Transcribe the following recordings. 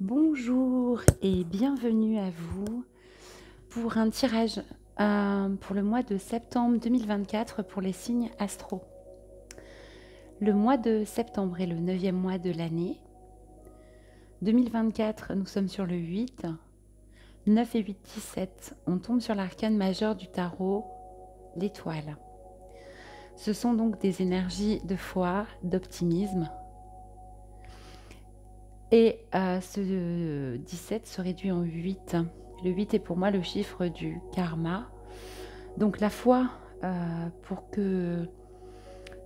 Bonjour et bienvenue à vous pour un tirage pour le mois de septembre 2024 pour les signes astro. Le mois de septembre est le 9e mois de l'année. 2024, nous sommes sur le 8. 9 et 8, 17. On tombe sur l'arcane majeur du tarot, l'étoile. Ce sont donc des énergies de foi, d'optimisme. Et ce 17 se réduit en 8. Le 8 est pour moi le chiffre du karma. Donc la foi pour que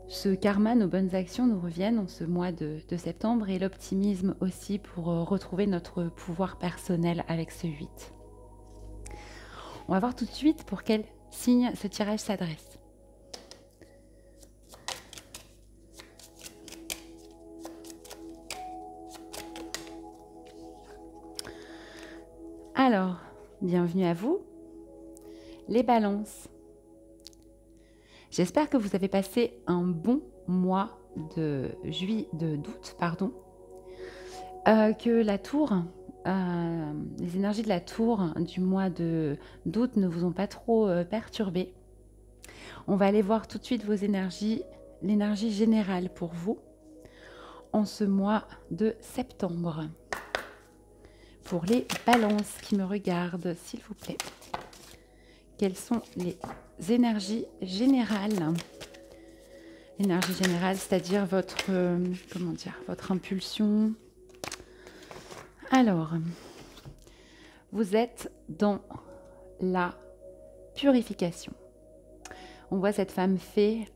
ce karma, nos bonnes actions nous reviennent en ce mois de septembre, et l'optimisme aussi pour retrouver notre pouvoir personnel avec ce 8. On va voir tout de suite pour quel signe ce tirage s'adresse. Alors, bienvenue à vous, les balances. J'espère que vous avez passé un bon mois d'août, que la tour, les énergies de la tour du mois d'août ne vous ont pas trop perturbé. On va aller voir tout de suite vos énergies, l'énergie générale pour vous en ce mois de septembre. Pour les balances qui me regardent, s'il vous plaît. Quelles sont les énergies générales? L'énergie générale, c'est-à-dire votre, votre impulsion. Alors, vous êtes dans la purification. On voit cette femme fée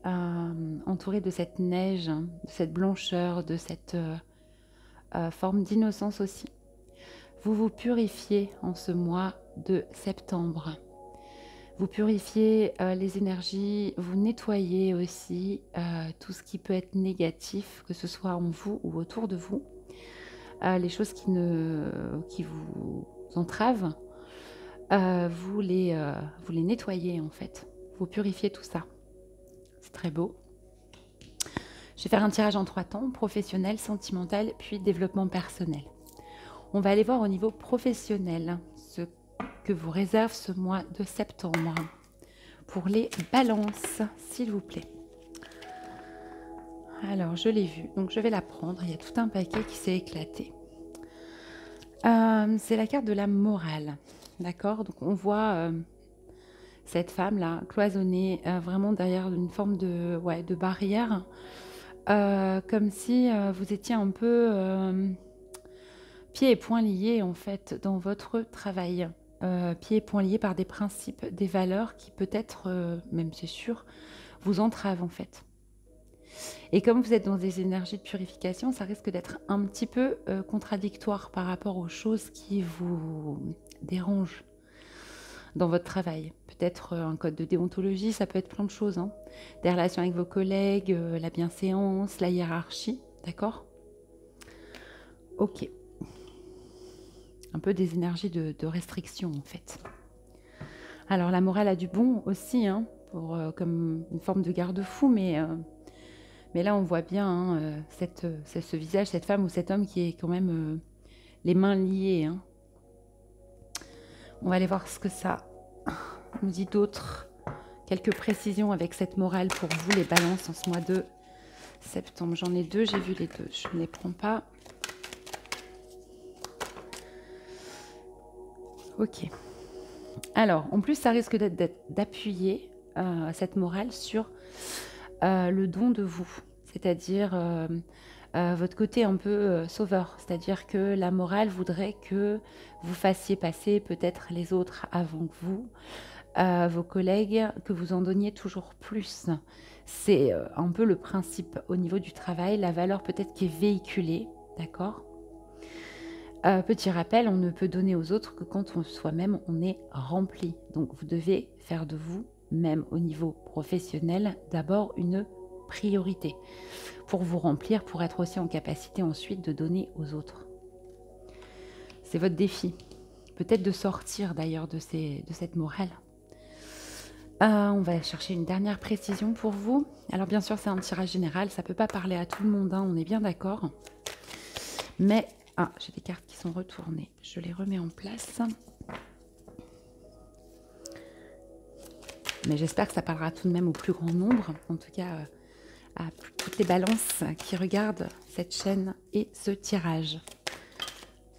entourée de cette neige, de cette blancheur, de cette forme d'innocence aussi. Vous vous purifiez en ce mois de septembre. Vous purifiez les énergies, vous nettoyez aussi tout ce qui peut être négatif, que ce soit en vous ou autour de vous. Les choses qui vous entravent, vous les nettoyez en fait. Vous purifiez tout ça. C'est très beau. Je vais faire un tirage en 3 temps, professionnel, sentimental, puis développement personnel. On va aller voir au niveau professionnel ce que vous réserve ce mois de septembre. Pour les balances, s'il vous plaît. Alors, je l'ai vu, donc je vais la prendre. Il y a tout un paquet qui s'est éclaté. C'est la carte de la morale, d'accord? Donc, on voit cette femme-là cloisonnée vraiment derrière une forme de barrière, comme si vous étiez un peu pieds et poings liés en fait dans votre travail. Pieds et poings liés par des principes, des valeurs qui peut-être, même c'est sûr, vous entravent en fait. Et comme vous êtes dans des énergies de purification, ça risque d'être un petit peu contradictoire par rapport aux choses qui vous dérangent dans votre travail. Peut-être un code de déontologie, ça peut être plein de choses. Hein. Des relations avec vos collègues, la bienséance, la hiérarchie, d'accord? Ok. Un peu des énergies de restriction en fait. Alors la morale a du bon aussi, hein, comme une forme de garde-fou, mais là on voit bien hein, ce visage, cette femme ou cet homme qui est quand même les mains liées. Hein. On va aller voir ce que ça nous dit d'autre. Quelques précisions avec cette morale pour vous les balances en ce mois de septembre. J'en ai 2, j'ai vu les 2, je ne les prends pas. Ok. Alors, en plus, ça risque d'appuyer cette morale sur le don de vous, c'est-à-dire votre côté un peu sauveur, c'est-à-dire que la morale voudrait que vous fassiez passer peut-être les autres avant que vous, vos collègues, que vous en donniez toujours plus. C'est un peu le principe au niveau du travail, la valeur peut-être qui est véhiculée, d'accord ? Petit rappel, on ne peut donner aux autres que quand soi-même on est rempli. Donc vous devez faire de vous, même au niveau professionnel, d'abord une priorité pour vous remplir, pour être aussi en capacité ensuite de donner aux autres. C'est votre défi. Peut-être de sortir d'ailleurs de cette morale. On va chercher une dernière précision pour vous. Alors bien sûr, c'est un tirage général, ça ne peut pas parler à tout le monde, hein, on est bien d'accord. Mais Ah, j'ai des cartes qui sont retournées. Je les remets en place. Mais j'espère que ça parlera tout de même au plus grand nombre. En tout cas, à toutes les balances qui regardent cette chaîne et ce tirage.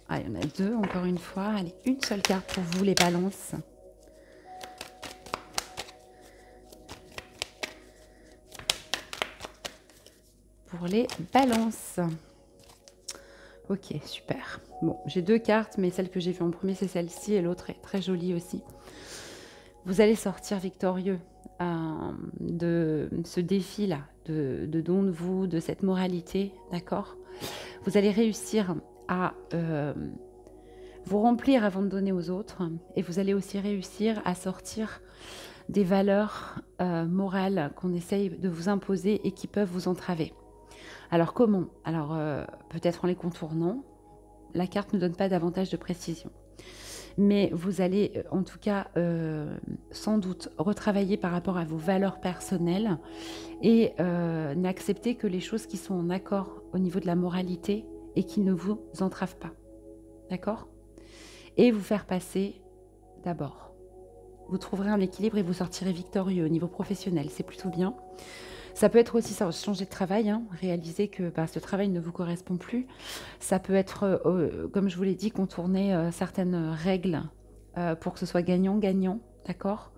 Ah, il y en a deux, encore une fois. Allez, une seule carte pour vous, les balances. Pour les balances. Ok, super. Bon, j'ai deux cartes, mais celle que j'ai vue en premier, c'est celle-ci, et l'autre est très jolie aussi. Vous allez sortir victorieux de ce défi-là, de don de vous, de cette moralité, d'accord? Vous allez réussir à vous remplir avant de donner aux autres, et vous allez aussi réussir à sortir des valeurs morales qu'on essaye de vous imposer et qui peuvent vous entraver. Alors comment? Alors peut-être en les contournant. La carte ne donne pas davantage de précision. Mais vous allez en tout cas sans doute retravailler par rapport à vos valeurs personnelles et n'accepter que les choses qui sont en accord au niveau de la moralité et qui ne vous entravent pas. D'accord? Et vous faire passer d'abord. Vous trouverez un équilibre et vous sortirez victorieux au niveau professionnel. C'est plutôt bien. Ça peut être aussi ça, changer de travail, hein, réaliser que ce travail ne vous correspond plus. Ça peut être, comme je vous l'ai dit, contourner certaines règles pour que ce soit gagnant-gagnant, d'accord?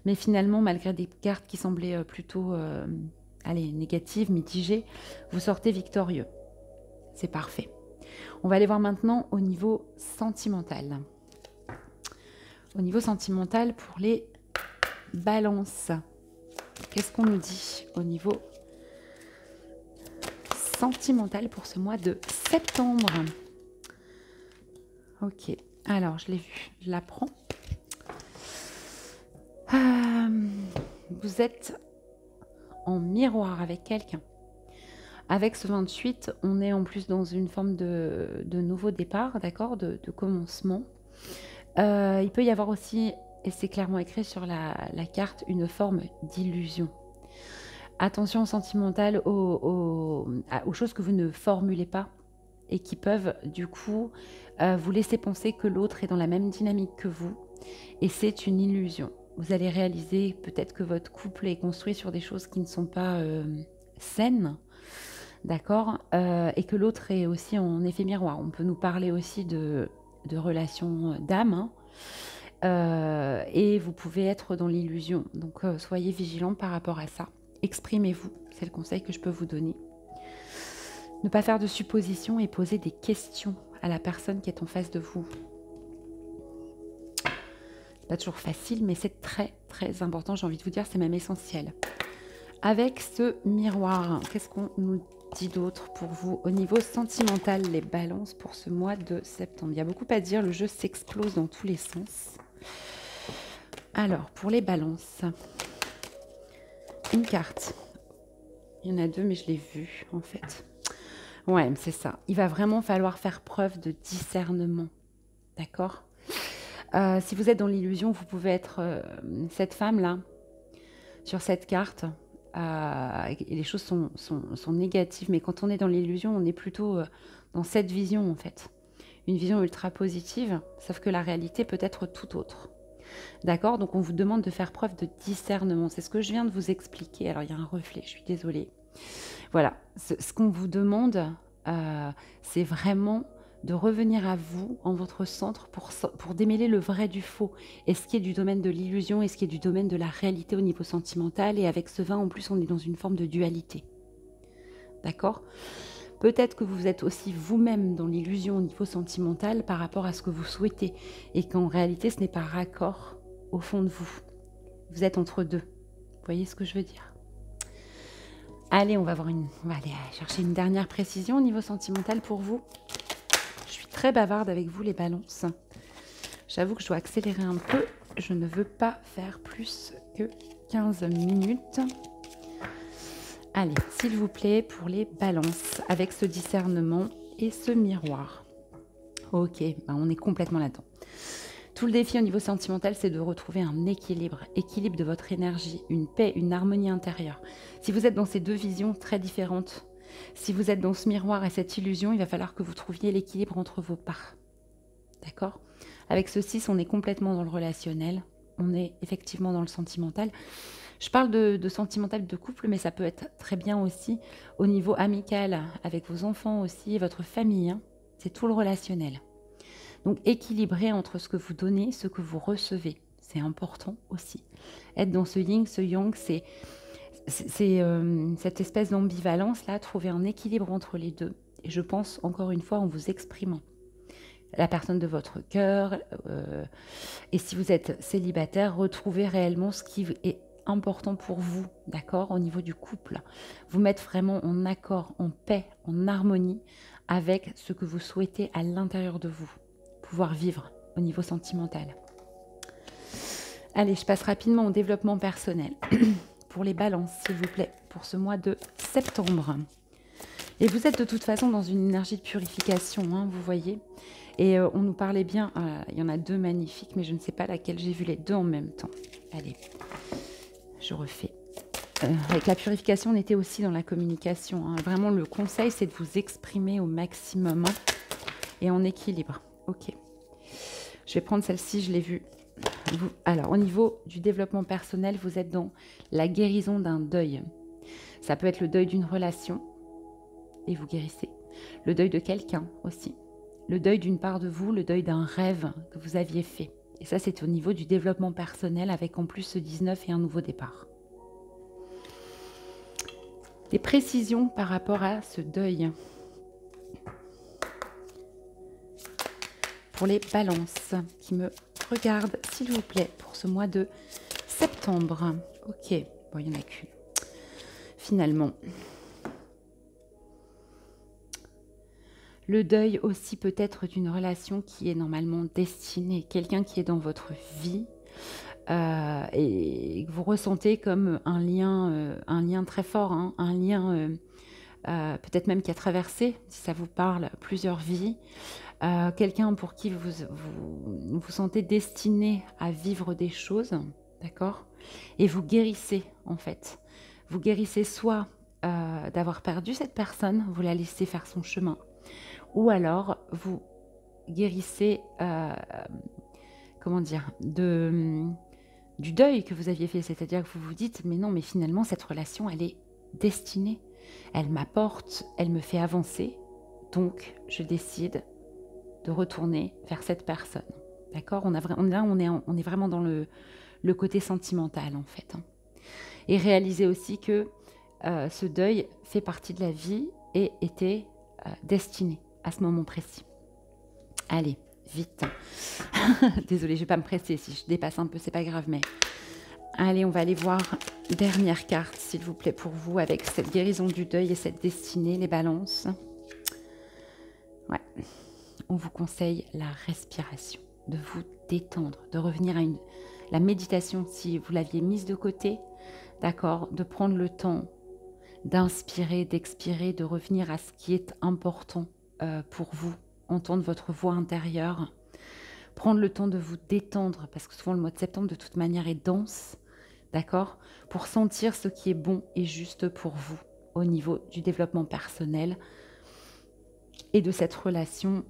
Mais finalement, malgré des cartes qui semblaient plutôt négatives, mitigées, vous sortez victorieux. C'est parfait. On va aller voir maintenant au niveau sentimental. Au niveau sentimental pour les balances. Qu'est-ce qu'on nous dit au niveau sentimental pour ce mois de septembre? Ok, alors je l'ai vu, je la prends. Vous êtes en miroir avec quelqu'un. Avec ce 28, on est en plus dans une forme de nouveau départ, d'accord, de commencement. Il peut y avoir aussi, et c'est clairement écrit sur la carte, une forme d'illusion. Attention sentimentale aux choses que vous ne formulez pas et qui peuvent du coup vous laisser penser que l'autre est dans la même dynamique que vous. Et c'est une illusion. Vous allez réaliser peut-être que votre couple est construit sur des choses qui ne sont pas saines, d'accord, et que l'autre est aussi en effet miroir. On peut nous parler aussi de relations d'âme, hein. Et vous pouvez être dans l'illusion. Donc soyez vigilants par rapport à ça. Exprimez-vous, c'est le conseil que je peux vous donner. Ne pas faire de suppositions et poser des questions à la personne qui est en face de vous. C'est pas toujours facile, mais c'est très très important, j'ai envie de vous dire, c'est même essentiel. Avec ce miroir, qu'est-ce qu'on nous dit d'autre pour vous au niveau sentimental, les balances pour ce mois de septembre? Il y a beaucoup à dire, le jeu s'explose dans tous les sens. Alors, pour les balances, une carte. Il y en a deux, mais je l'ai vue, en fait. Ouais, c'est ça. Il va vraiment falloir faire preuve de discernement. D'accord? Si vous êtes dans l'illusion, vous pouvez être cette femme-là, sur cette carte. Et les choses sont négatives, mais quand on est dans l'illusion, on est plutôt dans cette vision, en fait. Une vision ultra positive, sauf que la réalité peut être tout autre. D'accord? Donc on vous demande de faire preuve de discernement. C'est ce que je viens de vous expliquer. Alors il y a un reflet, je suis désolée. Voilà, ce qu'on vous demande, c'est vraiment de revenir à vous, en votre centre, pour démêler le vrai du faux. Et ce qui est du domaine de l'illusion et ce qui est du domaine de la réalité au niveau sentimental. Et avec ce 20, en plus, on est dans une forme de dualité. D'accord? Peut-être que vous êtes aussi vous-même dans l'illusion au niveau sentimental par rapport à ce que vous souhaitez. Et qu'en réalité, ce n'est pas raccord au fond de vous. Vous êtes entre deux. Vous voyez ce que je veux dire? Allez, on va aller chercher une dernière précision au niveau sentimental pour vous. Je suis très bavarde avec vous, les balances. J'avoue que je dois accélérer un peu. Je ne veux pas faire plus que 15 minutes. Allez, s'il vous plaît, pour les balances, avec ce discernement et ce miroir. Ok, on est complètement là-dedans. Tout le défi au niveau sentimental, c'est de retrouver un équilibre de votre énergie, une paix, une harmonie intérieure. Si vous êtes dans ces deux visions très différentes, Si vous êtes dans ce miroir et cette illusion, il va falloir que vous trouviez l'équilibre entre vos parts. D'accord? Avec ce 6, on est complètement dans le relationnel. On est effectivement dans le sentimental. Je parle de sentimental de couple, mais ça peut être très bien aussi au niveau amical, avec vos enfants aussi, votre famille. Hein. C'est tout le relationnel. Donc, équilibrer entre ce que vous donnez, ce que vous recevez. C'est important aussi. Être dans ce yin, ce yang, c'est cette espèce d'ambivalence-là, trouver un équilibre entre les deux. Et je pense, encore une fois, en vous exprimant. La personne de votre cœur. Et si vous êtes célibataire, retrouvez réellement ce qui est important pour vous, d'accord, au niveau du couple. Vous mettre vraiment en accord, en paix, en harmonie avec ce que vous souhaitez à l'intérieur de vous. Pouvoir vivre au niveau sentimental. Allez, je passe rapidement au développement personnel. Pour les balances, s'il vous plaît, pour ce mois de septembre. Et vous êtes de toute façon dans une énergie de purification, hein, vous voyez. Et on nous parlait bien, il y en a deux magnifiques, mais je ne sais pas laquelle j'ai vu les deux en même temps. Allez, je refais. Avec la purification, on était aussi dans la communication. Hein. Vraiment, le conseil, c'est de vous exprimer au maximum hein, et en équilibre. Ok. Je vais prendre celle-ci, je l'ai vue. Alors, au niveau du développement personnel, vous êtes dans la guérison d'un deuil. Ça peut être le deuil d'une relation, et vous guérissez. Le deuil de quelqu'un aussi. Le deuil d'une part de vous, le deuil d'un rêve que vous aviez fait. Et ça, c'est au niveau du développement personnel, avec en plus ce 19 et un nouveau départ. Des précisions par rapport à ce deuil. Pour les balances qui me regardent, s'il vous plaît, pour ce mois de septembre. Ok, bon, il n'y en a qu'une. Finalement. Le deuil aussi peut-être d'une relation qui est normalement destinée. Quelqu'un qui est dans votre vie et que vous ressentez comme un lien très fort, hein, un lien peut-être même qui a traversé, si ça vous parle, plusieurs vies. Quelqu'un pour qui vous sentez destiné à vivre des choses, d'accord? Et vous guérissez en fait. Vous guérissez soit d'avoir perdu cette personne, vous la laissez faire son chemin, ou alors vous guérissez, comment dire, du deuil que vous aviez fait. C'est-à-dire que vous vous dites, mais non, mais finalement cette relation, elle est destinée. Elle m'apporte, elle me fait avancer, donc je décide de retourner vers cette personne. D'accord? On est vraiment dans le côté sentimental en fait. Hein. Et réaliser aussi que ce deuil fait partie de la vie et était destiné à ce moment précis. Allez, vite. Désolée, je ne vais pas me presser. Si je dépasse un peu, c'est pas grave, mais... Allez, on va aller voir dernière carte, s'il vous plaît, pour vous, avec cette guérison du deuil et cette destinée, les balances. Ouais. On vous conseille la respiration, de vous détendre, de revenir à la méditation si vous l'aviez mise de côté, d'accord, de prendre le temps d'inspirer, d'expirer, de revenir à ce qui est important pour vous, entendre votre voix intérieure, prendre le temps de vous détendre, parce que souvent le mois de septembre de toute manière est dense, d'accord, pour sentir ce qui est bon et juste pour vous au niveau du développement personnel et de cette relation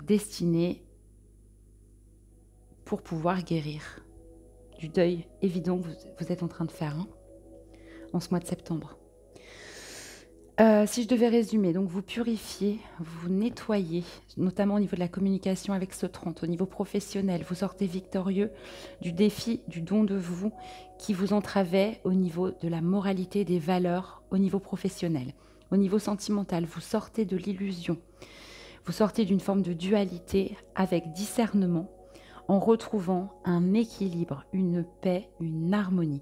destinée pour pouvoir guérir du deuil évident que vous êtes en train de faire hein, en ce mois de septembre. Si je devais résumer, donc vous purifiez, vous nettoyez, notamment au niveau de la communication avec ce 30, au niveau professionnel, vous sortez victorieux du défi, du don de vous qui vous entravait au niveau de la moralité, des valeurs, au niveau professionnel. Au niveau sentimental, vous sortez de l'illusion, vous sortez d'une forme de dualité avec discernement en retrouvant un équilibre, une paix, une harmonie.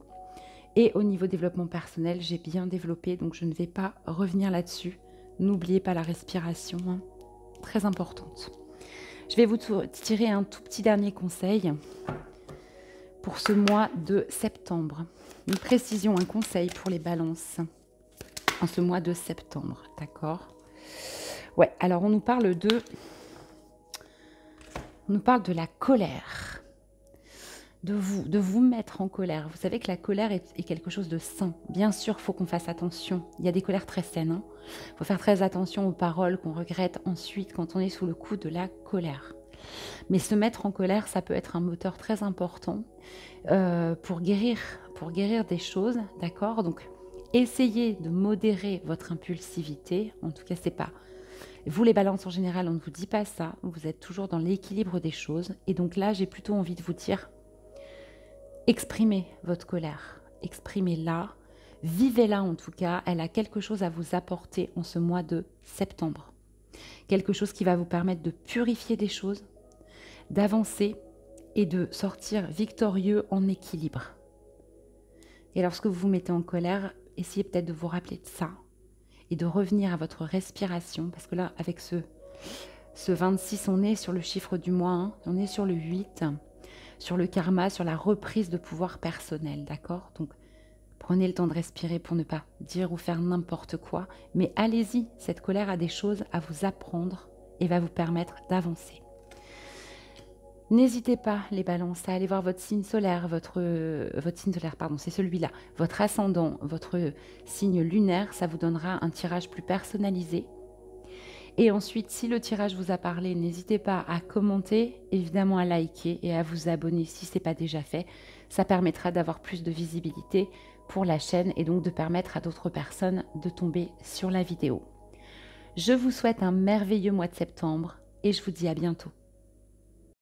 Et au niveau développement personnel, j'ai bien développé, donc je ne vais pas revenir là-dessus. N'oubliez pas la respiration, hein, très importante. Je vais vous tirer un tout petit dernier conseil pour ce mois de septembre. Une précision, un conseil pour les balances en ce mois de septembre, d'accord? Ouais, alors on nous parle de la colère. de vous mettre en colère. Vous savez que la colère est quelque chose de sain. Bien sûr, il faut qu'on fasse attention. Il y a des colères très saines, hein. Il faut faire très attention aux paroles qu'on regrette ensuite quand on est sous le coup de la colère. Mais se mettre en colère, ça peut être un moteur très important pour guérir des choses, d'accord? Donc, essayez de modérer votre impulsivité. En tout cas, c'est pas... Vous, les balances, en général, on ne vous dit pas ça. Vous êtes toujours dans l'équilibre des choses. Et donc là, j'ai plutôt envie de vous dire, exprimez votre colère. Exprimez-la. Vivez-la en tout cas. Elle a quelque chose à vous apporter en ce mois de septembre. Quelque chose qui va vous permettre de purifier des choses, d'avancer et de sortir victorieux en équilibre. Et lorsque vous vous mettez en colère, essayez peut-être de vous rappeler de ça et de revenir à votre respiration, parce que là, avec ce 26, on est sur le chiffre du mois, hein, on est sur le 8, sur le karma, sur la reprise de pouvoir personnel, d'accord? Donc, prenez le temps de respirer pour ne pas dire ou faire n'importe quoi, mais allez-y, cette colère a des choses à vous apprendre et va vous permettre d'avancer. N'hésitez pas, les balances, à aller voir votre signe solaire, votre signe solaire, pardon, c'est celui-là, votre ascendant, votre signe lunaire, ça vous donnera un tirage plus personnalisé. Et ensuite, si le tirage vous a parlé, n'hésitez pas à commenter, évidemment à liker et à vous abonner si ce n'est pas déjà fait. Ça permettra d'avoir plus de visibilité pour la chaîne et donc de permettre à d'autres personnes de tomber sur la vidéo. Je vous souhaite un merveilleux mois de septembre et je vous dis à bientôt.